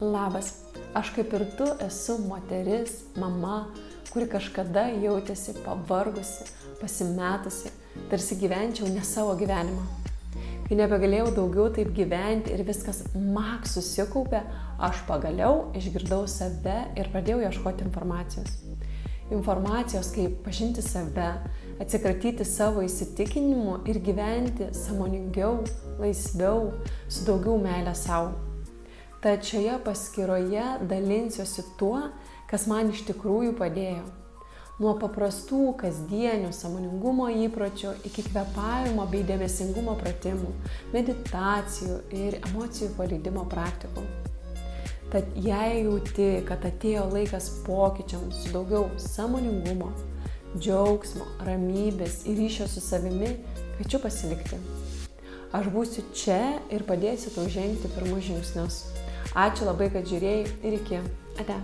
Labas, aš kaip ir tu esu moteris, mama, kuri kažkada jautėsi pavargusi, pasimetusi, tarsi gyvenčiau ne savo gyvenimą. Kai nebegalėjau daugiau taip gyventi ir viskas susikaupė, aš pagaliau išgirdau save ir pradėjau ieškoti informacijos. Informacijos, kaip pažinti save, atsikratyti savo įsitikinimų ir gyventi sąmoningiau, laisviau, su daugiau meilės sau. Tad šioje paskyroje dalinsiuosi tuo, kas man iš tikrųjų padėjo. Nuo paprastų kasdienių sąmoningumo įpročių iki kvėpavimo bei dėmesingumo pratimų, meditacijų ir emocijų paleidimo praktikų. Tad jei jauti, kad atėjo laikas pokyčiams su daugiau sąmoningumo, džiaugsmo, ramybės ir ryšio su savimi, kviečiu pasilikti. Aš būsiu čia ir padėsiu tau žengti pirmus žingsnius. Ačiū labai, kad žiūrėjai ir iki. Ate.